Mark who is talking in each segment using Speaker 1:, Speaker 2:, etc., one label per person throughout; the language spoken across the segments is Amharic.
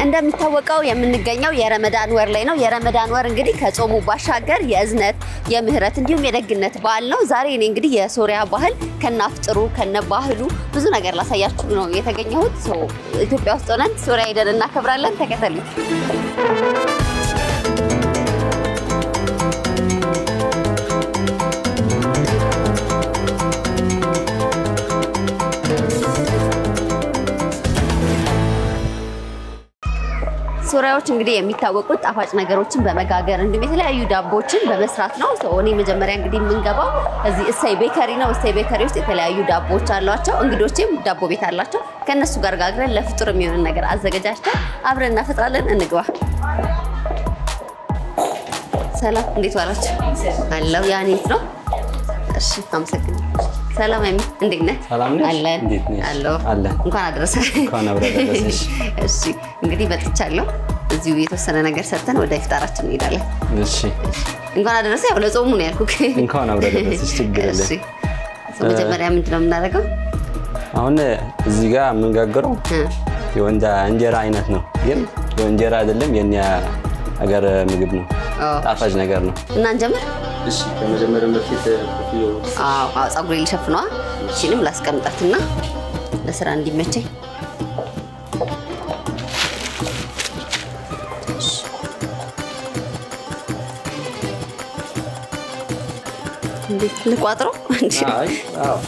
Speaker 1: እንደምታወቀው የምንገኘው የረመዳን ወር ላይ ነው የረመዳን ወር እንግዲህ ከጾሙ ባሻገር የእዝነት የምህረት እንዲሁም የደግነት በዓል ነው ዛሬ እኔ እንግዲህ የሶሪያ ባህል ከናፍጥሩ ከነባህሉ ብዙ ነገር ላሳያችሁ ነው የተገኘሁት ኢትዮጵያ ውስጥ ሆነን ሶሪያ ሄደን እናከብራለን ተከተሉ ሶሪያዎች እንግዲህ የሚታወቁት ጣፋጭ ነገሮችን በመጋገር እንዲሁም የተለያዩ ዳቦችን በመስራት ነው እኔ መጀመሪያ እንግዲህ የምንገባው እዚህ እሰይ ቤከሪ ነው እሰይ ቤከሪ ውስጥ የተለያዩ ዳቦዎች አሏቸው እንግዶቼም ዳቦ ቤት አላቸው ከነሱ ጋር ጋግረን ለፍጡር የሚሆን ነገር አዘጋጅተን አብረን እናፈጥራለን እንግባ ሰላም እንዴት ዋላችሁ አለው ያኔት ነው እሺ አመሰግናለሁ ሰላም አሚ እንዴት ነህ
Speaker 2: ሰላም ነሽ
Speaker 1: አለን
Speaker 2: እንዴት ነሽ
Speaker 1: አለው
Speaker 2: አለን
Speaker 1: እንኳን አደረሰህ
Speaker 2: እንኳን አብረደረሰሽ
Speaker 1: እሺ እንግዲህ መጥቻለሁ እዚሁ የተወሰነ ነገር ሰጥተን ወደ ኢፍጣራችን እንሄዳለን
Speaker 2: እሺ
Speaker 1: እንኳን አደረሰህ ያው ለጾሙ ነው ያልኩህ
Speaker 2: እንኳን አብረደረሰሽ ችግር የለም
Speaker 1: እሺ መጀመሪያ ምንድነው የምናደርገው
Speaker 2: አሁን እዚህ ጋር የምንጋግረው የወንዳ እንጀራ አይነት ነው ግን የእንጀራ አይደለም የኛ ሀገር ምግብ ነው ጣፋጭ ነገር ነው
Speaker 1: እና እንጀምር
Speaker 2: እሺ ከመጀመሪያ በፊት ኮፊዮ
Speaker 1: ጸጉሬ ልሸፍነዋ እሺንም ላስቀምጣትና ለስራ እንዲመቸኝ እንዴት ልቋጥረው
Speaker 2: አይ አዎ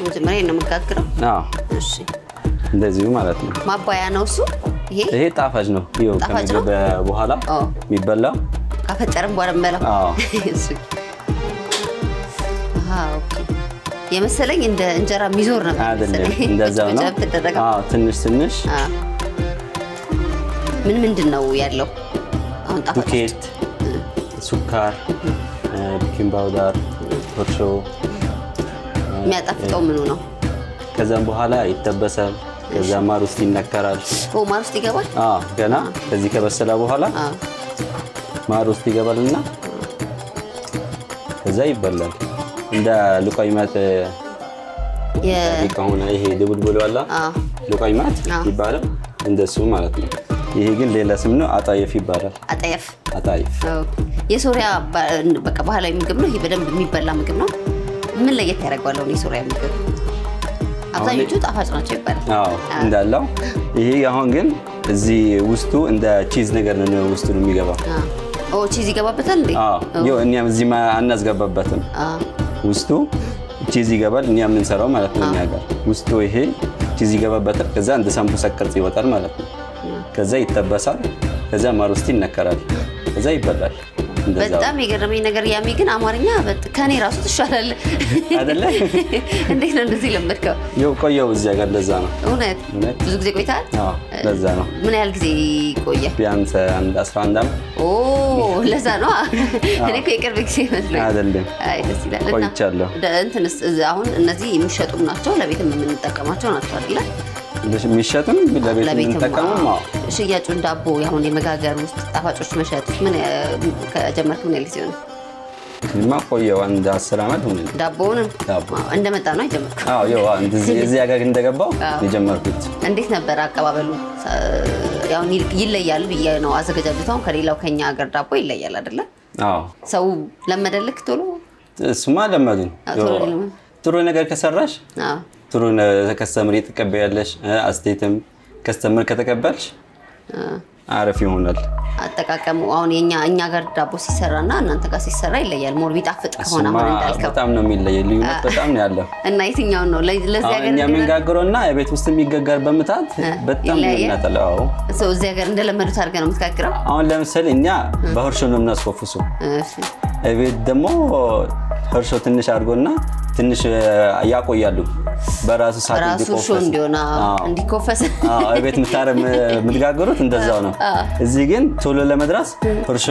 Speaker 1: መጀመሪያ ነው የምጋግረው
Speaker 2: አዎ
Speaker 1: እሺ
Speaker 2: እንደዚሁ ማለት ነው
Speaker 1: ማባያ ነው እሱ
Speaker 2: ይሄ ጣፋጭ ነው ይሄው ከመገበ በኋላ የሚበላው
Speaker 1: ካፈጠረም በኋላ እንበላው
Speaker 2: አዎ
Speaker 1: እሺ ኦኬ የመሰለኝ እንደ እንጀራ ሚዞር ነው
Speaker 2: አይደለም እንደዛው ነው አዎ ትንሽ
Speaker 1: ምን ምንድነው ያለው አሁን ጣፋጭ
Speaker 2: ዱቄት ሱካር ቤኪንግ ፓውደር እርሾ
Speaker 1: የሚያጣፍጠው ምኑ ነው
Speaker 2: ከዛም በኋላ ይተበሳል ከዛ ማር ውስጥ ይነከራል
Speaker 1: ማር ውስጥ ይገባል
Speaker 2: ገና ከዚህ ከበሰለ በኋላ ማር ውስጥ ይገባልና ከዛ ይበላል እንደ ሉቃይማት የሆነ ይሄ ድብልብል ዋላ ሉቃይማት ይባላል እንደሱ ማለት ነው ይሄ ግን ሌላ ስም ነው አጣየፍ ይባላል አጣየፍ
Speaker 1: የሶሪያ በቃ ባህላዊ ምግብ ነው ይሄ በደንብ የሚበላ ምግብ ነው ምን ለየት ያደርጋል ነው የሶሪያ ምግብ አብዛኞቹ ጣፋጭ ናቸው ይባላል
Speaker 2: አዎ እንዳለው ይሄ አሁን ግን እዚህ ውስጡ እንደ ቺዝ ነገር ነው ውስጡ ነው የሚገባው
Speaker 1: ቺዝ ይገባበታል እንዴ
Speaker 2: ይሄ እኛም እዚህ አናስገባበትም ውስጡ ቺዝ ይገባል እኛም እንሰራው ማለት ነው እኛ ጋር ውስጡ ይሄ ቺዝ ይገባበታል ከዛ እንደ ሳምቡሳ ቅርጽ ይወጣል ማለት ነው ከዛ ይተበሳል ከዛ ማር ውስጥ ይነከራል ከዛ ይበላል
Speaker 1: በጣም የገረመኝ ነገር ያሚ ግን አማርኛ ከኔ ራሱ ተሻላል
Speaker 2: አይደለ
Speaker 1: እንዴት ነው እንደዚህ ለምድከው
Speaker 2: ይው ቆየው እዚህ ጋር ለዛ ነው
Speaker 1: እውነት ብዙ ጊዜ ቆይታል
Speaker 2: አዎ ለዛ ነው
Speaker 1: ምን ያህል ጊዜ ቆየ
Speaker 2: ቢያንስ 11 ዓመት
Speaker 1: ለዛ ነው እኔ ከቅርብ ጊዜ መስሎኝ
Speaker 2: አይደለም
Speaker 1: አይ ደስ ይላል
Speaker 2: ቆይቻለሁ
Speaker 1: እንትንስ አሁን እነዚህ የሚሸጡ ናቸው ለቤትም የምንጠቀማቸው ናቸው አይደል
Speaker 2: የሚሸጡም ለቤት የምንጠቀመው
Speaker 1: ሽያጩን ዳቦ ያሁን የመጋገር ውስጥ ጣፋጮች መሸጥ ምን ከጀመርክ ምን ያህል ጊዜ ነው
Speaker 2: ቆየው አንድ 10 ዓመት ሆነ
Speaker 1: ዳቦውን እንደመጣ ነው አይጀምርክ
Speaker 2: አዎ ያው እዚህ ሀገር እንደገባው የጀመርኩት
Speaker 1: እንዴት ነበር አቀባበሉ ያው ይለያል ብዬ ነው አዘገጃጀቷን ከሌላው ከኛ ሀገር ዳቦ ይለያል አይደለ አዎ ሰው ለመደልክ ቶሎ
Speaker 2: እሱማ ለማዱን ጥሩ ነገር ከሰራሽ ጥሩ ከስተመር ይተቀበያለሽ አስቴትም ከስተመር ከተቀበልሽ አረፍ ይሆናል
Speaker 1: አጠቃቀሙ አሁን እኛ ጋር ዳቦ ሲሰራና እናንተ ጋር ሲሰራ ይለያል ሞር ቢጣፍጥ ከሆነ አሁን እንዳልከው
Speaker 2: በጣም ነው የሚለየው ልዩነት በጣም ነው ያለው
Speaker 1: እና የትኛው ነው ለዚህ ሀገር
Speaker 2: እኛ መንጋግሮና የቤት ውስጥ የሚጋገር በመታት በጣም እናተላው
Speaker 1: እዚህ ሀገር እንደለመዱት አድርገን ነው የምትጋግረው
Speaker 2: አሁን ለምሳሌ እኛ በህርሾ ነው የምናስወፍሰው እሺ እቤት ደግሞ ህርሾ ትንሽ አድርጎና ትንሽ ያቆያሉ በራሱ ሰዓት
Speaker 1: እንዲቆፈስ እንዲኮፈስ
Speaker 2: ቤት ምትጋገሩት እንደዛው ነው እዚህ ግን ቶሎ ለመድረስ ህርሾ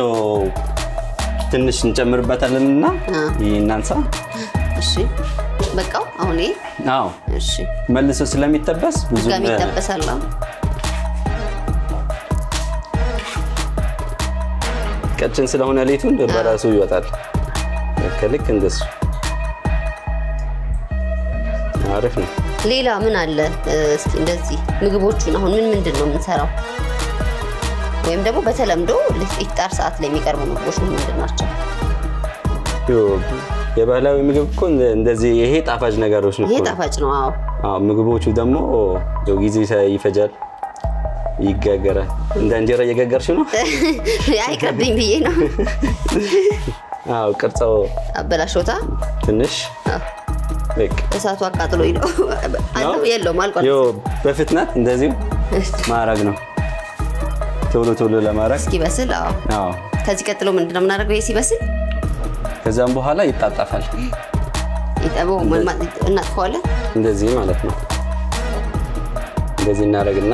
Speaker 2: ትንሽ እንጨምርበታለንና ይናንሳ
Speaker 1: እሺ በቃው አሁን
Speaker 2: አዎ እሺ መልሶ ስለሚተበስ ብዙ
Speaker 1: ስለሚተበሳል
Speaker 2: ቀጭን ስለሆነ ሌቱን በራሱ ይወጣል ከልክ እንደሱ አሪፍ ነው
Speaker 1: ሌላ ምን አለ እስኪ እንደዚህ ምግቦቹን አሁን ምንድነው የምንሰራው ወይም ደግሞ በተለምዶ ለኢፍጣር ሰዓት ላይ የሚቀርቡ ምግቦች ምንድናቸው
Speaker 2: የባህላዊ ምግብ እኮ እንደዚህ ይሄ ጣፋጭ ነገሮች ነው
Speaker 1: ይሄ ጣፋጭ ነው
Speaker 2: አዎ ምግቦቹ ደግሞ ጊዜ ይፈጃል ይጋገራል እንደ እንጀራ እየጋገርሽ ነው
Speaker 1: አይቀርብኝ ብዬ ነው
Speaker 2: አዎ ቅርጻው
Speaker 1: አበላሽታ
Speaker 2: ትንሽ በቃ
Speaker 1: እሳቱ አቃጥሎኝ ነው አለው የለውም አልቋል
Speaker 2: በፍጥነት እንደዚህ ማረግ ነው ቶሎ ለማረግ
Speaker 1: እስኪ በስል አዎ ከዚህ ቀጥሎ ምንድነው የምናደርገው ሲበስል
Speaker 2: ከዛም በኋላ ይጣጣፋል
Speaker 1: ይጣበው እናጥፋለን
Speaker 2: እንደዚህ ማለት ነው እንደዚህ እናረግና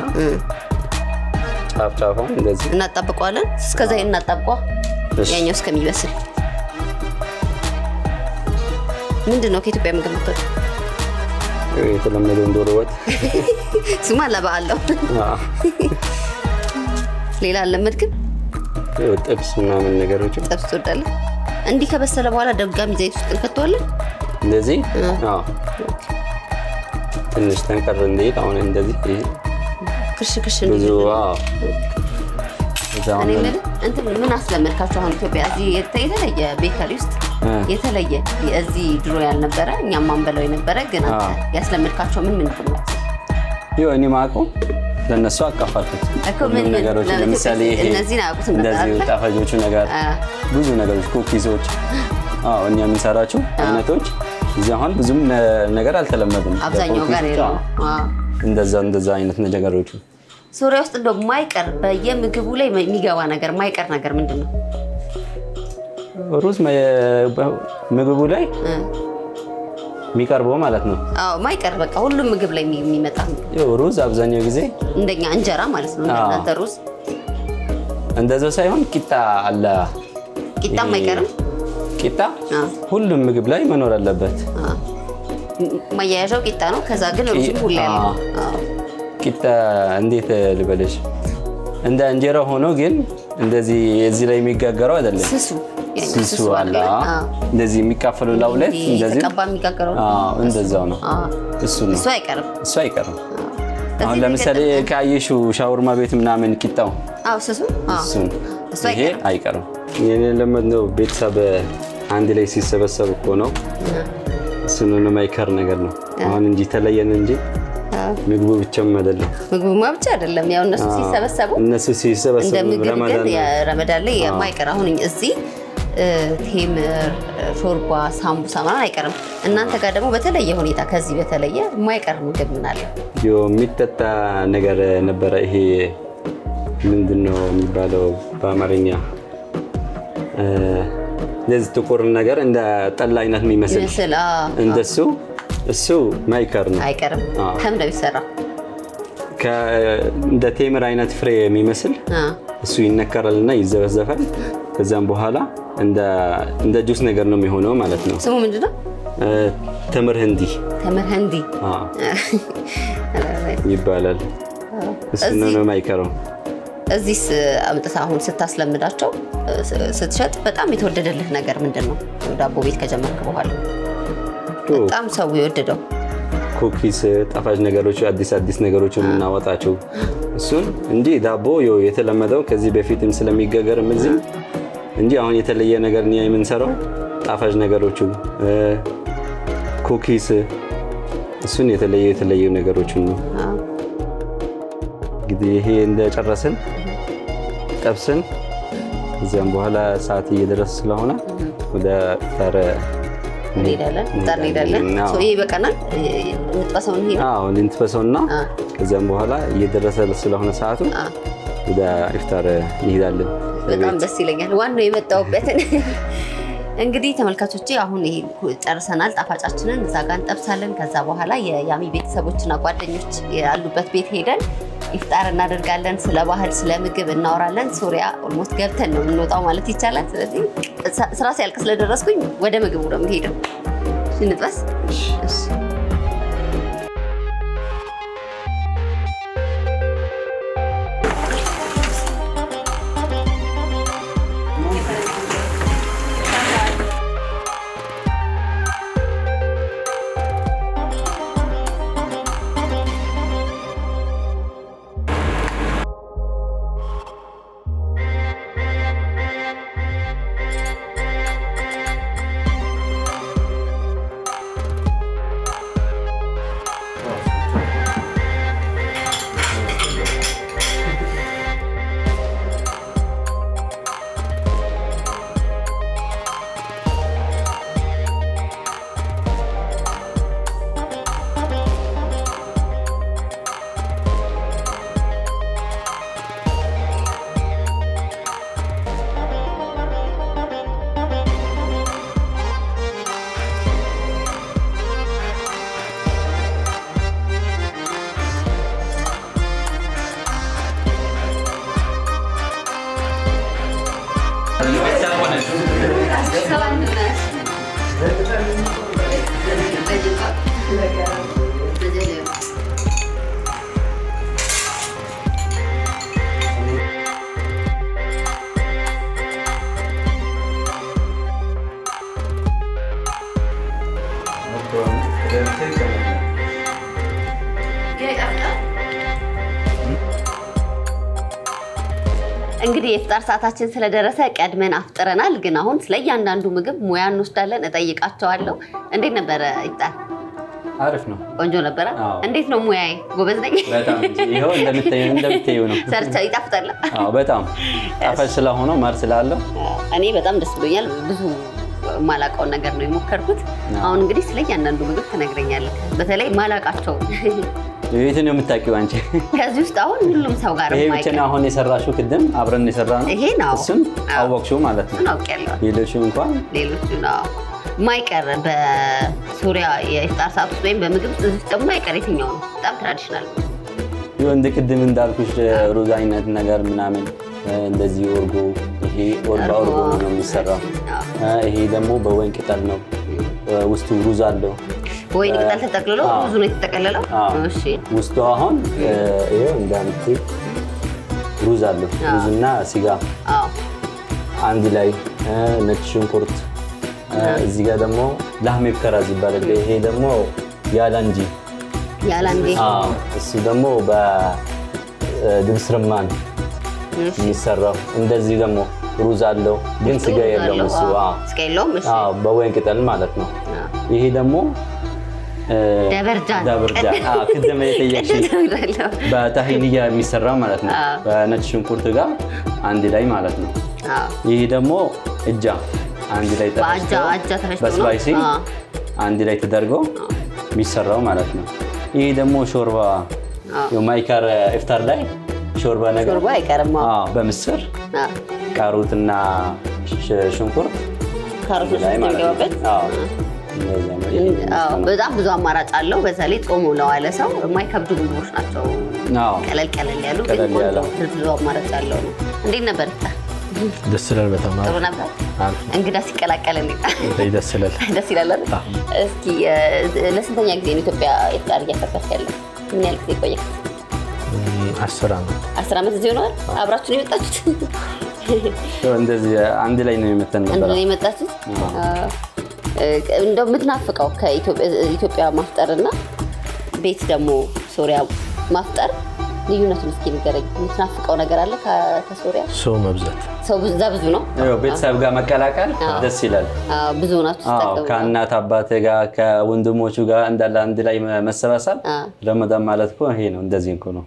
Speaker 2: ጫፍጫፉን እንደዚህ
Speaker 1: እናጣብቀዋለን እስከዛ እናጣብቀው ያኛው እስከሚበስል ምንድነው ከኢትዮጵያ ምግብ መጥቶ
Speaker 2: የተለመደው ዶሮ ወጥ
Speaker 1: ስማ ለበዓለው ሌላ ለምድክም
Speaker 2: ጥብስ ምናምን ነገሮች
Speaker 1: ጥብስ ወዳለ እንዲ ከበሰለ በኋላ ደጋሚ ዘይት ውስጥ እንከተዋለን
Speaker 2: እንደዚህ ትንሽ ተንቀር እንዴት አሁን እንደዚህ
Speaker 1: ክሽ
Speaker 2: ብዙ
Speaker 1: እኔ እንት ምን አስለመድካችሁ አሁን ኢትዮጵያ እዚህ የተለየ ቤከሪ ውስጥ የተለየ እዚህ ድሮ ያልነበረ እኛም ማንበለው የነበረ ግን ያስለመድካችሁ ምን ነው
Speaker 2: እኔ ማቆ ለነሱ አቀፋልኩት ምን ነገሮች ለምሳሌ
Speaker 1: እነዚህ ናቁት
Speaker 2: እንደዚህ ጣፋጮቹ ነገር ብዙ ነገሮች ኩኪሶች እኛ የምንሰራቸው አይነቶች እዚህ አሁን ብዙም ነገር አልተለመደም
Speaker 1: አብዛኛው ጋር ነው
Speaker 2: እንደዛ አይነት ነገሮች
Speaker 1: ሶሪያ ውስጥ እንደው ማይቀር በየምግቡ ላይ የሚገባ ነገር ማይቀር ነገር ምንድነው
Speaker 2: ሩዝ ምግቡ ላይ የሚቀርበው ማለት ነው
Speaker 1: ማይቀር በቃ ሁሉም ምግብ ላይ የሚመጣ
Speaker 2: ሩዝ አብዛኛው ጊዜ
Speaker 1: እንደኛ እንጀራ ማለት ነው እንደናንተ ሩዝ
Speaker 2: እንደዛ ሳይሆን ቂጣ አለ
Speaker 1: ቂጣ ማይቀርም
Speaker 2: ቂጣ ሁሉም ምግብ ላይ መኖር አለበት
Speaker 1: ማያያዣው ቂጣ ነው ከዛ ግን ሩዝ ሁሉ ያለው
Speaker 2: ቂጣ እንዴት ልበልሽ እንደ እንጀራ ሆኖ ግን እንደዚህ እዚህ ላይ የሚጋገረው አይደለም ስሱ አለ እንደዚህ የሚካፈለው ለሁለት እንደዚህ
Speaker 1: ተቀባ የሚጋገረው
Speaker 2: እንደዛው ነው እሱ አይቀርም አሁን ለምሳሌ ካየሹ ሻወርማ ቤት ምናምን ቂጣው እሱ ይሄ አይቀርም የኔ ለምንድነው ቤተሰብ አንድ ላይ ሲሰበሰብ እኮ ነው እሱን ማይከር ነገር ነው አሁን እንጂ ተለየን እንጂ ምግቡ ብቻም አይደለም
Speaker 1: ምግቡማ ብቻ አይደለም ያው እነሱ ሲሰበሰቡ ረመዳን ላይ የማይቀር አሁን እዚህ ቴምር ሾርባ ሳምቡሳ ማለት አይቀርም እናንተ ጋር ደግሞ በተለየ ሁኔታ ከዚህ በተለየ የማይቀር ምግብ ምን አለ
Speaker 2: የሚጠጣ ነገር ነበር ይሄ ምንድነው የሚባለው በአማርኛ ለዚህ ጥቁር ነገር እንደ ጠላ አይነት የሚመስል እንደሱ እሱ ማይቀር ነው
Speaker 1: አይቀርም ከም ነው ይሰራው
Speaker 2: እንደ ቴምር አይነት ፍሬ የሚመስል እሱ ይነከራልና ይዘበዘፋል ከዛም በኋላ እንደ ጁስ ነገር ነው የሚሆነው ማለት ነው
Speaker 1: ስሙ ምንድነው
Speaker 2: ተምር ህንዲ ይባላል እሱ ነው ማይቀረው
Speaker 1: እዚህስ አምጥታ አሁን ስታስለምዳቸው ስትሸጥ በጣም የተወደደልህ ነገር ምንድነው ዳቦ ቤት ከጀመርክ በኋላ በጣም ሰው ይወደደው
Speaker 2: ኩኪስ ጣፋጭ ነገሮች አዲስ ነገሮች እናወጣቸው እሱን እንጂ ዳቦ የተለመደው ከዚህ በፊትም ስለሚጋገርም እዚህ እንጂ አሁን የተለየ ነገር ነው የምንሰራው ጣፋጭ ነገሮች ኩኪስ እሱን የተለየ ነገሮች ነው እንግዲህ ይሄ እንደጨረስን ጠብስን እዚያም በኋላ ሰዓት እየደረሰ ስለሆነ ወደ ተረ
Speaker 1: እንሄዳለን ይሄ በቀናል እንጥበሰው ነው
Speaker 2: እንጥበሰውና ከዛም በኋላ እየደረሰ ስለሆነ ሰዓቱ ወደ ኢፍጣር እንሄዳለን
Speaker 1: በጣም ደስ ይለኛል ዋናው የመጣውበትን እንግዲህ ተመልካቾቼ አሁን ይሄ ጨርሰናል ጣፋጫችንን እዛ ጋር እንጠብሳለን ከዛ በኋላ የያሚ ቤተሰቦችና ጓደኞች ያሉበት ቤት ሄደን ኢፍጣር እናደርጋለን ስለ ባህል ስለ ምግብ እናወራለን ሶሪያ ኦልሞስት ገብተን ነው እንወጣው ማለት ይቻላል ስለዚህ ስራ ሲያልቅ ስለደረስኩኝ ወደ ምግቡ ነው የምሄደው እንጥበስ እሺ እንግዲህ የፍጣር ሰዓታችን ስለደረሰ ቀድመን አፍጥረናል ግን አሁን ስለያንዳንዱ ምግብ ሙያ እንወስዳለን እጠይቃቸዋለሁ እንዴት ነበር ይፍጣር
Speaker 2: አሪፍ ነው
Speaker 1: ቆንጆ ነበር እንዴት ነው ሙያዬ ጎበዝ ነኝ
Speaker 2: በጣም ይሄው እንደምታየው ነው
Speaker 1: ሰርቻ ይጣፍጣል
Speaker 2: በጣም ጣፋጭ ስለሆነ ማር ስላለው
Speaker 1: እኔ በጣም ደስ ብሎኛል ብዙ ማላቃው ነገር ነው የሞከርኩት አሁን እንግዲህ ስለያንዳንዱ ምግብ ተነግረኛለህ በተለይ ማላቃቸው
Speaker 2: የትን የምታውቂው አንቺ
Speaker 1: ከዚህ ውስጥ አሁን ሁሉም ሰው ጋር
Speaker 2: ይሄ ብቻ ነው አሁን የሰራሽው ቅድም አብረን የሰራነው
Speaker 1: ይሄ ነው
Speaker 2: እሱም አወቅሽው ማለት ነው
Speaker 1: አውቄያለሁ
Speaker 2: ሌሎቹ እንኳን
Speaker 1: ሌሎቹ ነው ማይቀር በሱሪያ የኢፍጣር ሰዓት ውስጥ ወይም በምግብ ውስጥ ደግሞ ማይቀር የትኛው ነው በጣም ትራዲሽናል
Speaker 2: እንደ ቅድም እንዳልኩሽ ሩዝ አይነት ነገር ምናምን እንደዚህ ወርጎ ይሄ ወርጎ ነው የሚሰራው ይሄ ደግሞ በወይን ቅጠል ነው ውስጡ ሩዝ አለው
Speaker 1: ወይን ቅጠል ተጠቅልሎ ሩዙ ነው የተጠቀለለው እሺ
Speaker 2: ውስጡ አሁን ይሄ እንዳምቲ ሩዝ አለው ሩዝና ስጋ አንድ ላይ ነጭ ሽንኩርት እዚህ ጋር ደግሞ ላህም ይከራዝ ይባላል ይሄ ደግሞ ያላንጂ እሱ ደግሞ በድብስ ርማን የሚሰራው እንደዚህ ደግሞ ሩዝ አለው ግን ስጋ የለውም እሱ
Speaker 1: ስጋ የለውም እሺ
Speaker 2: በወይን ቅጠል ማለት ነው ይሄ ደግሞ ደበርጃ ቅድም የተየሽኝ በታሂንያ የሚሰራ ማለት ነው በነጭ ሽንኩርት ጋር አንድ ላይ ማለት ነው ይሄ ደግሞ እጃ አንድ ላይ ተፈጭቶ በስፓይሲ አንድ ላይ ተደርጎ የሚሰራው ማለት ነው ይሄ ደግሞ ሾርባ የማይካር ኢፍጣር ላይ ሾርባ ነገር
Speaker 1: ሾርባ አይቀርም
Speaker 2: በምስር ካሮትና ሽንኩርት
Speaker 1: ካሮት ላይ ማለት በጣም ብዙ አማራጭ አለው በተለይ ጾሙ ለዋለ ሰው የማይከብዱ ምግቦች ናቸው ቀለል ያሉ ግን ብዙ አማራጭ አለው ነው እንዴት ነበር
Speaker 3: ደስ ይላል በጣም
Speaker 1: ጥሩ ነበር እንግዳ ሲቀላቀል
Speaker 2: ደስ
Speaker 1: ይላል እስኪ ለስንተኛ ጊዜ ነው ኢትዮጵያ ኢፍጣር እያከበርክ ያለው ምን ያህል ጊዜ ቆየህ
Speaker 3: 10
Speaker 1: ዓመት እዚህ ሆኗል አብራችሁ ነው የመጣችሁት
Speaker 2: እንደዚህ አንድ ላይ ነው የመጣን ነበር
Speaker 1: የመጣችሁት እንደው ምትናፍቀው ከኢትዮጵያ ማፍጠርና ቤት ደግሞ ሶሪያ ማፍጠር ልዩነቱን እስኪ ንገረኝ ምትናፍቀው ነገር አለ ከሶሪያ
Speaker 3: ሰው መብዛት
Speaker 1: ሰው ብዙ ነው
Speaker 2: ቤተሰብ ጋር መቀላቀል ደስ ይላል
Speaker 1: ብዙ ናችሁ ተጠቅመው
Speaker 2: ከእናት አባቴ ጋር ከወንድሞቹ ጋር እንዳለ አንድ ላይ መሰባሰብ ረመዳን ማለት እኮ ይሄ ነው እንደዚህ እኮ ነው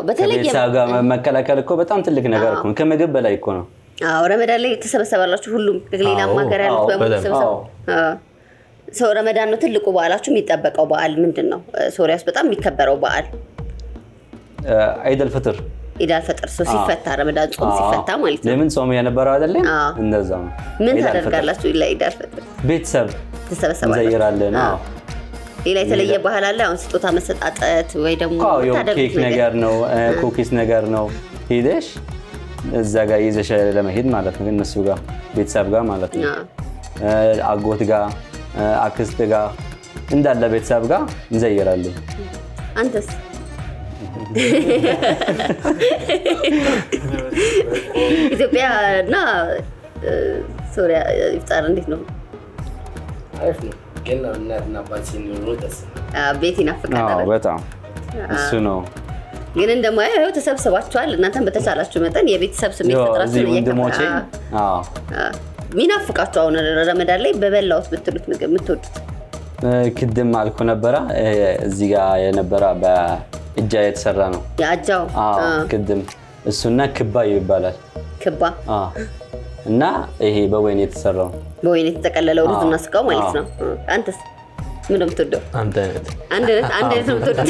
Speaker 2: በተለይ ቤተሰብ ጋር መቀላቀል እኮ በጣም ትልቅ ነገር እኮ ነው ከምግብ በላይ እኮ ነው
Speaker 1: ረመዳን ላይ ተሰበሰባላችሁ ሁሉም ሌላ ማገር ያሉት በመሰብሰብ ሰው ረመዳን ነው ትልቁ በዓላችሁ የሚጠበቀው በዓል ምንድነው ሶሪያ ውስጥ በጣም የሚከበረው በዓል
Speaker 2: عيد الفطر
Speaker 1: ሰው ሲፈታ ረመዳን ጾም ሲፈታ ማለት ነው
Speaker 2: ለምን ጾም የነበረው አይደለ እንደዛ ነው
Speaker 1: ምን ታደርጋላችሁ ለኢድ አልፈጥር
Speaker 2: ቤተሰብ
Speaker 1: ተሰበሰባላችሁ
Speaker 2: ዘይራለን
Speaker 1: ሌላ የተለየ ባህል አለ አሁን ስጦታ መሰጣጠት ወይ ደግሞ
Speaker 2: ኬክ ነገር ነው ኩኪስ ነገር ነው ሄደሽ እዛ ጋር ይዘሽ ለመሄድ ማለት ነው እነሱ ጋር ቤተሰብ ጋር ማለት ነው አጎት ጋር አክስት ጋር እንዳለ ቤተሰብ ጋር እንዘይራለን
Speaker 1: አንተስ ኢትዮጵያ እና ሶሪያ ኢፍጣር እንዴት ነው
Speaker 3: አሪፍ ነው ግን እናትና አባት ሲኖሩ ደስ
Speaker 1: ቤት ይናፍቃል
Speaker 2: በጣም እሱ ነው
Speaker 1: ግን እንደማያው ተሰብስባችኋል እናንተም በተቻላችሁ መጠን የቤተሰብ ስሜት ፈጥራችሁ
Speaker 2: ወንድሞቼ
Speaker 1: ሚናፍቃችሁ አሁን ረመዳን ላይ በበላውት ብትሉት ምግብ የምትወዱት
Speaker 2: ቅድም አልኩ ነበር እዚህ ጋር የነበረ በእጃ የተሰራ ነው
Speaker 1: ያጃው
Speaker 2: ቅድም እሱና ክባ ይባላል
Speaker 1: ክባ
Speaker 2: እና ይሄ በወይን የተሰራው
Speaker 1: በወይን የተጠቀለለው ሩዝና ስጋው ማለት ነው አንተስ ምን እንደምትወደው
Speaker 3: አንድ
Speaker 1: አይነት ነው የምትወዱት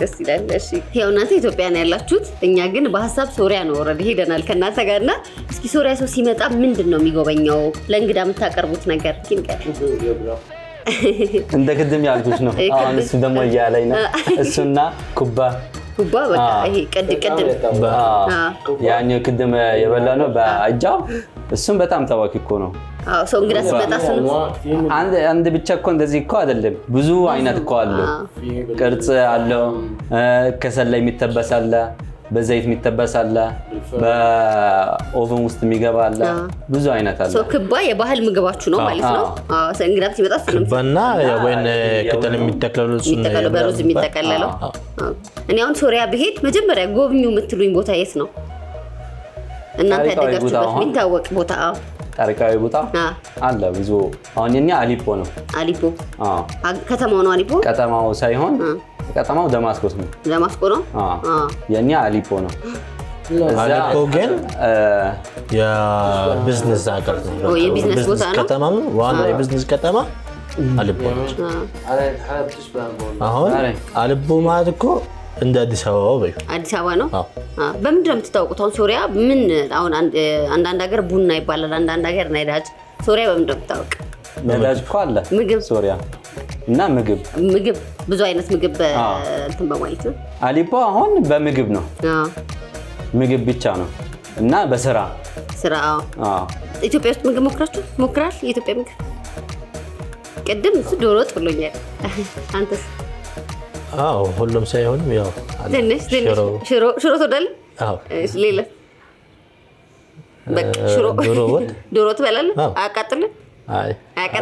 Speaker 1: ደስ ይላል እሺ ያው እናንተ ኢትዮጵያ ነው ያላችሁት እኛ ግን በሐሳብ ሶሪያ ነው ኦሬዲ ሄደናል ከናንተ ጋርና እስኪ ሶሪያ ሰው ሲመጣ ምንድነው የሚጎበኘው ለእንግዳ የምታቀርቡት ነገር
Speaker 2: እንደ ቅድም ያልኩሽ ነው አሁን እሱ ደግሞ ያለኝ ነው እሱና ኩባ
Speaker 1: በቃ ይሄ ቅድም
Speaker 2: ያኛው ቅድም የበላ ነው በአጃው እሱም በጣም ታዋቂ እኮ ነው
Speaker 1: ሰው እንግዳ ሲመጣ ስንት
Speaker 2: አንድ ብቻ እኮ እንደዚህ እኮ አይደለም ብዙ አይነት እኮ አለው ቅርጽ አለው ከሰል ላይ የሚተበስ አለ በዘይት የሚተበስ አለ በኦቨን ውስጥ የሚገባ አለ ብዙ አይነት አለ
Speaker 1: ክባ የባህል ምግባችሁ ነው ማለት ነው እንግዳ ሲመጣ
Speaker 4: ክባና ወይን ከተለ የሚተከለው
Speaker 1: በሩዝ የሚተከለለው እኔ አሁን ሶሪያ ብሄድ መጀመሪያ ጎብኙ የምትሉኝ ቦታ የት ነው እናንተ ያደጋችሁበት የሚታወቅ ቦታ
Speaker 2: ታሪካዊ ቦታ አለ ብዙ አሁን የኛ አሊፖ ነው
Speaker 1: አሊፖ ከተማው ነው አሊፖ
Speaker 2: ከተማው ሳይሆን ከተማው ደማስቆስ ነው
Speaker 1: ደማስቆ ነው
Speaker 2: የኛ አሊፖ ነው
Speaker 4: አሊፖ ግን የቢዝነስ አገር ነው
Speaker 1: የቢዝነስ ቦታ ነው
Speaker 4: ከተማው ዋና የቢዝነስ ከተማ አሊፖ ነው አሁን አሊፖ ማለት እኮ እንደ አዲስ አበባ ወይ
Speaker 1: አዲስ አበባ ነው በምንድን ነው የምትታወቁት አሁን ሶሪያ ምን አሁን አንዳንድ ሀገር ቡና ይባላል አንዳንድ ሀገር ነዳጅ ሶሪያ በምንድን ነው የምትታወቅ
Speaker 2: ነዳጅ እኮ አለ
Speaker 1: ምግብ
Speaker 2: ሶሪያ እና ምግብ
Speaker 1: ብዙ አይነት ምግብ እንትን በማለት ነው
Speaker 2: አሊፖ አሁን በምግብ ነው ምግብ ብቻ ነው እና በስራ
Speaker 1: ኢትዮጵያ ውስጥ ምግብ ሞክራል የኢትዮጵያ ምግብ ቅድም እሱ ዶሮ ወጥ ብሎኛል አንተስ
Speaker 4: ሁሉም ሳይሆን ያው
Speaker 1: ትንሽ ሽሮ ትወዳለህ? እሺ ሌላ በቃ ሽሮ ዶሮ ትበላለህ? አያቃጥልም?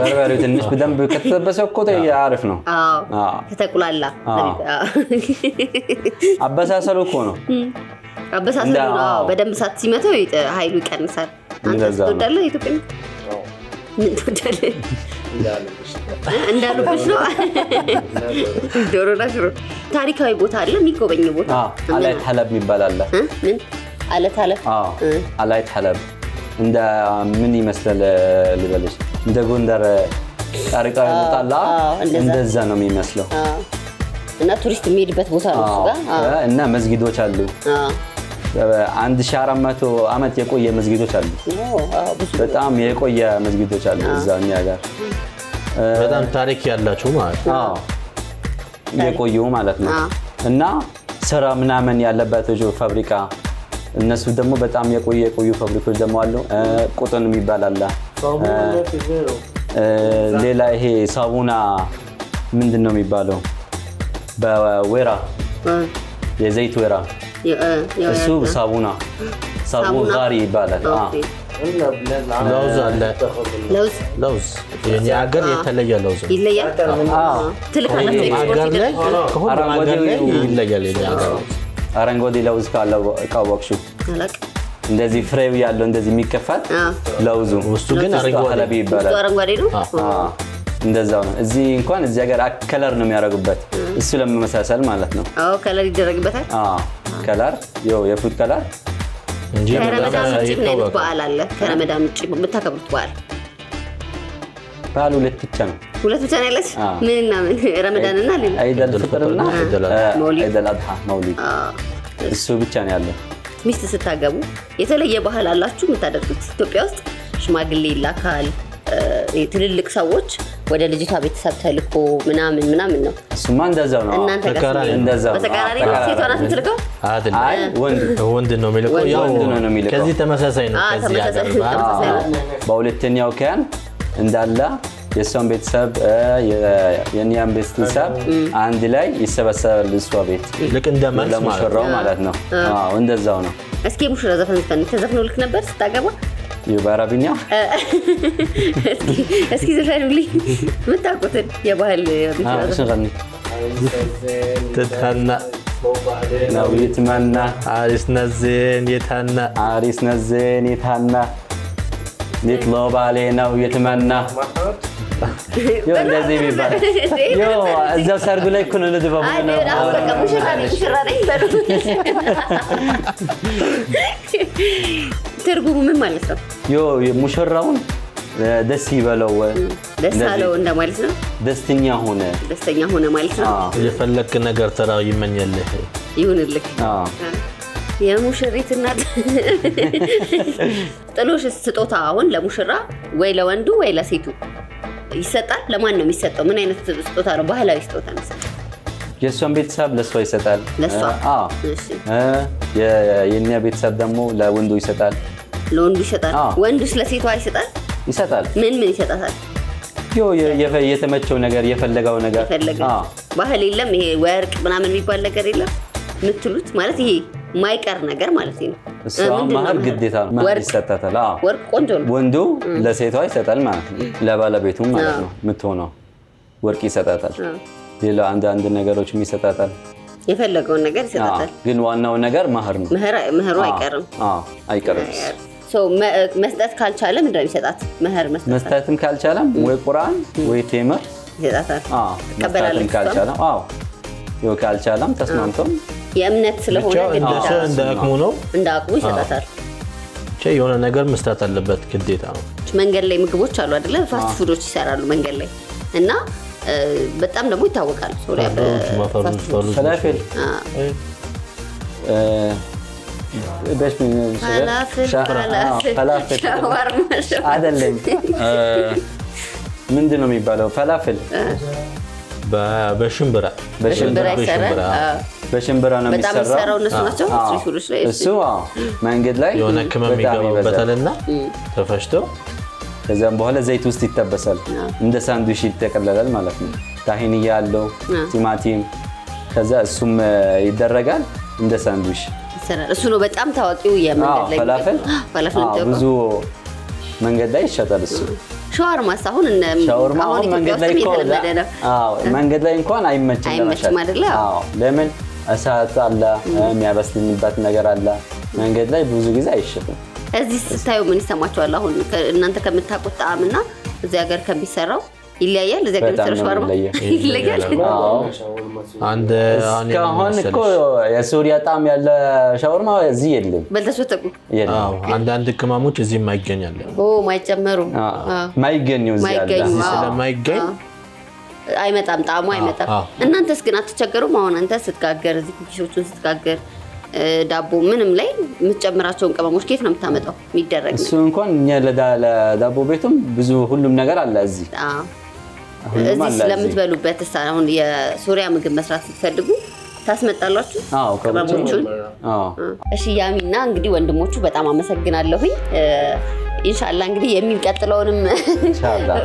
Speaker 2: በርበሬው ትንሽ በደንብ ከተጠበሰ እኮ አሪፍ ነው
Speaker 1: ከተቁላላ
Speaker 2: አበሳሰሉ እኮ ነው
Speaker 1: አበሳሰሉ ነው በደንብ ሳት ሲመተው ኃይሉ ይቀንሳል አንተ ትወዳለህ ኢትዮጵያ ምን ትወዳለህ እንዳሉብሽ ነው ዶሮና ሽሮ ታሪካዊ ቦታ አለ የሚጎበኝ ቦታ
Speaker 2: አላይት ሐለብ ይባላል
Speaker 1: ምን አለት ሐለብ
Speaker 2: አላይት ሐለብ እንደ ምን ይመስላል ልበልሽ እንደ ጎንደር ታሪካዊ ቦታ አለ እንደዛ ነው የሚመስለው
Speaker 1: እና ቱሪስት የሚሄድበት ቦታ ነው እሱ ጋር
Speaker 2: እና መስጊዶች አሉ 1400 አመት የቆየ መስጊዶች አሉ በጣም የቆየ መስጊዶች አሉ እዛኛ ጋር
Speaker 4: በጣም ታሪክ ያላችሁ ማለት ነው
Speaker 2: የቆዩ ማለት ነው እና ስራ ምናምን ያለበት ፋብሪካ እነሱ ደግሞ በጣም የቆዩ ፋብሪካዎች ደግሞ አሉ ቁጥን የሚባል አለ ሌላ ይሄ ሳቡና ምንድነው የሚባለው በወራ የዘይት ወራ እሱ ሳቡና ጋሪ ይባላል ለውዝ አለ ለውዝ የኛ ሀገር የተለየ ለውዝ
Speaker 1: ይለያል ትልካላችሁ
Speaker 4: ሀገር ላይ ከሁሉም ሀገር ላይ ይለያል የኛ ሀገር
Speaker 2: አረንጓዴ ለውዝ ካወቅሹ እንደዚህ ፍሬው ያለው እንደዚህ የሚከፈት ለውዙ
Speaker 4: ውስጡ ግን አረንጓዴ
Speaker 2: ይባላል
Speaker 1: አረንጓዴ ነው
Speaker 2: እንደዛው ነው እዚህ እንኳን እዚህ ሀገር ከለር ነው የሚያደርጉበት እሱ ለመመሳሰል ማለት ነው
Speaker 1: ከለር ይደረግበታል
Speaker 2: ከለር የፉድ ከለር
Speaker 4: እንጂ
Speaker 1: ከረመዳን ውጪ ምን አይነት በዓል አለ ከረመዳን ውጪ የምታከብሩት
Speaker 2: በዓል ሁለት ብቻ ነው
Speaker 1: ያለች ምንና ምን ረመዳንና ሌላ
Speaker 2: አይደል ፍጥርና አይደል አድሃ መውሊድ እሱ ብቻ ነው ያለው
Speaker 1: ሚስት ስታገቡ የተለየ ባህል አላችሁ የምታደርጉት ኢትዮጵያ ውስጥ ሽማግሌ ይላካል ትልልቅ ሰዎች ወደ ልጅቷ ቤተሰብ ተልኮ ምናምን ነው
Speaker 2: እሱማ እንደዛው ነው
Speaker 1: እናንተ ጋር
Speaker 2: እንደዛው
Speaker 1: በተቃራኒ ሴቷ ናት የምትልከው
Speaker 2: አይ ወንድ
Speaker 4: ነው የሚልከው ያው ከዚህ ተመሳሳይ ነው ከዚህ ሀገር
Speaker 2: በሁለተኛው ቀን እንዳለ የሷን ቤተሰብ የኒያን ቤተሰብ አንድ ላይ ይሰበሰባል እሷ ቤት
Speaker 4: ልክ እንደማለት
Speaker 2: ማለት ነው እንደዛው ነው
Speaker 1: እስኪ ሙሽራ ዘፈን ተዘፍኖልክ ነበር ስታገባ
Speaker 2: የባራብኛ
Speaker 1: እስኪ ዘፈኑልኝ ምታቆተን የባህል
Speaker 2: ሽغني
Speaker 4: تتهنى
Speaker 2: ነው يتمنى
Speaker 4: عريسنا الزين يتهنى
Speaker 2: يطلب علينا ويتمنى يو እንደዚህ ቢባል ዮ እዛው ሰርጉ ላይ እኮ ነው ለደባቡ ነው
Speaker 1: በቃ ሙሽራ ነኝ በሉ ትርጉሙ ምን ማለት ነው
Speaker 2: ዮ ሙሽራውን ደስ ይበለው
Speaker 1: ደስታለው እንደማለት ነው ደስተኛ ሆነ ማለት ነው
Speaker 4: የፈለክ ነገር ተራው ይመኛልህ
Speaker 1: ይሁንልክ የሙሽሪት እናት ጥሎሽ ስጦታ አሁን ለሙሽራ ወይ ለወንዱ ወይ ለሴቱ ይሰጣል ለማን ነው የሚሰጠው ምን አይነት ስጦታ ነው ባህላዊ ስጦታ ነው
Speaker 2: የሷን ቤተሰብ ለሷ ይሰጣል
Speaker 1: ለሷ
Speaker 2: እሺ የኛ ቤተሰብ ደግሞ ለወንዱ ይሰጣል
Speaker 1: ለወንዱ ይሰጣል ወንዱስ ለሴቷ ይሰጣል ምን ይሰጣታል
Speaker 2: ዮ የተመቸው ነገር የፈለገው ነገር
Speaker 1: ባህል የለም ይሄ ወርቅ ምናምን የሚባል ነገር የለም ምትሉት ማለት ይሄ ማይቀር ነገር ማለት ነው
Speaker 2: እሷም ማህር ግዴታ ነው ማህር ይሰጣታል
Speaker 1: ወርቅ ቆንጆ ነው
Speaker 2: ወንዱ ለሴቷ ይሰጣል ማለት ነው ለባለቤቱ ማለት ነው የምትሆነው ወርቅ ይሰጣታል ሌላ አንድ ነገሮችም ይሰጣታል
Speaker 1: የፈለገውን ነገር ይሰጣታል
Speaker 2: ግን ዋናው ነገር ማህር ነው
Speaker 1: ማህሩ አይቀርም
Speaker 2: አይቀርም
Speaker 1: መስጠት ካልቻለ ምንድነው ይሰጣት ማህር
Speaker 2: መስጠትም ካልቻለም ወይ ቁርአን ወይ ቴምር
Speaker 1: ይሰጣታል
Speaker 2: መስጠትም ካልቻለ ይው ካልቻለም ተስማምተው
Speaker 1: የእምነት ስለሆነ
Speaker 4: ግዴታ እንዳቅሙ ነው
Speaker 1: እንዳቅሙ ይሰጣታል
Speaker 4: የሆነ ነገር መስጠት አለበት ግዴታ ነው
Speaker 1: መንገድ ላይ ምግቦች አሉ አይደለ ፋስት ፉዶች ይሰራሉ መንገድ ላይ እና በጣም ደግሞ ይታወቃል ሶሪያ
Speaker 2: ፈላፍል باش من فلافل አይደለም ምንድነው የሚባለው ፈላፍል
Speaker 4: በሽምብራ
Speaker 2: ነው የሚሰራው
Speaker 1: እነሱ ናቸው ስትሪት ላይ
Speaker 2: እሱ መንገድ ላይ
Speaker 4: የሆነ ቅመም ይገባበታልና ተፈሽቶ
Speaker 2: ከዛም በኋላ ዘይት ውስጥ ይተበሳል እንደ ሳንድዊች ይተቀለላል ማለት ነው ታሂኒ ያለው ቲማቲም ከዛ እሱም ይደረጋል እንደ ሳንድዊች
Speaker 1: ይሰራል እሱ ነው በጣም ታዋቂው የመንገድ ላይ
Speaker 2: ፈላፍል ብዙ መንገድ ላይ ይሸጣል እሱ
Speaker 1: ሻወርማ ሳሁን
Speaker 2: አሁን መንገድ ላይ መንገድ ላይ እንኳን አይመችም
Speaker 1: አይደለ
Speaker 2: ለምን እሳት አለ የሚያበስልበት ነገር አለ መንገድ ላይ ብዙ ጊዜ አይሸጥም
Speaker 1: እዚህ ስታዩ ምን ይሰማችኋል አሁን እናንተ ከምታውቁት ጣዕምና እዚህ ሀገር ከሚሰራው ይለያያል እዚህ ሀገር የሚሰራው ሻወርማ ይለያያል
Speaker 2: አሁን እኮ የሶሪያ ጣዕም ያለ ሻወርማ እዚህ የለም
Speaker 1: በልተሽተቁ
Speaker 4: አንዳንድ ቅመሞች እዚህ ማይገኛል
Speaker 1: ማይጨመሩ
Speaker 2: ማይገኙ
Speaker 4: እዚህ ስለማይገኝ
Speaker 1: አይመጣም ጣዕሙ አይመጣም እናንተስ ግን አትቸገሩም አሁን አንተ ስትጋገር እዚህ ኩኪሶቹን ስትጋገር ዳቦ ምንም ላይ የምትጨምራቸውን ቅመሞች ከየት ነው የምታመጣው የሚደረግ
Speaker 2: እሱ እንኳን እኛ ለዳቦ ቤቱም ብዙ ሁሉም ነገር አለ እዚህ
Speaker 1: እዚህ ስለምትበሉበት አሁን የሶሪያ ምግብ መስራት ስትፈልጉ ታስመጣላችሁ ቅመሞቹን እሺ ያሚና እንግዲህ ወንድሞቹ በጣም አመሰግናለሁኝ ኢንሻአላህ እንግዲህ የሚቀጥለውንም ኢንሻአላህ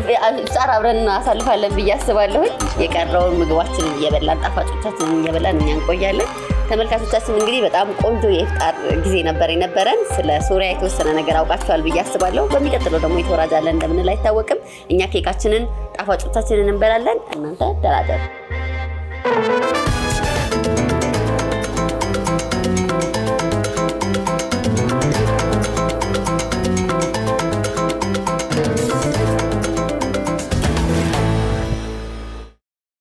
Speaker 1: ጻር አብረን አሳልፋለን በያስባለሁ የቀረውን ምግባችንን እየበላን ጣፋጮቻችንን እየበላን እኛ እንቆያለን ተመልካቾቻችን እንግዲህ በጣም ቆንጆ የኢፍጣር ጊዜ የነበረን ስለ ሶሪያ የተወሰነ ነገር አውቃችኋል በያስባለሁ በሚቀጥለው ደግሞ የተወራጃለን እንደምን ላይ ታወቅም እኛ ኬካችንን ጣፋጮቻችንን እንበላለን እናንተ ደራደሩ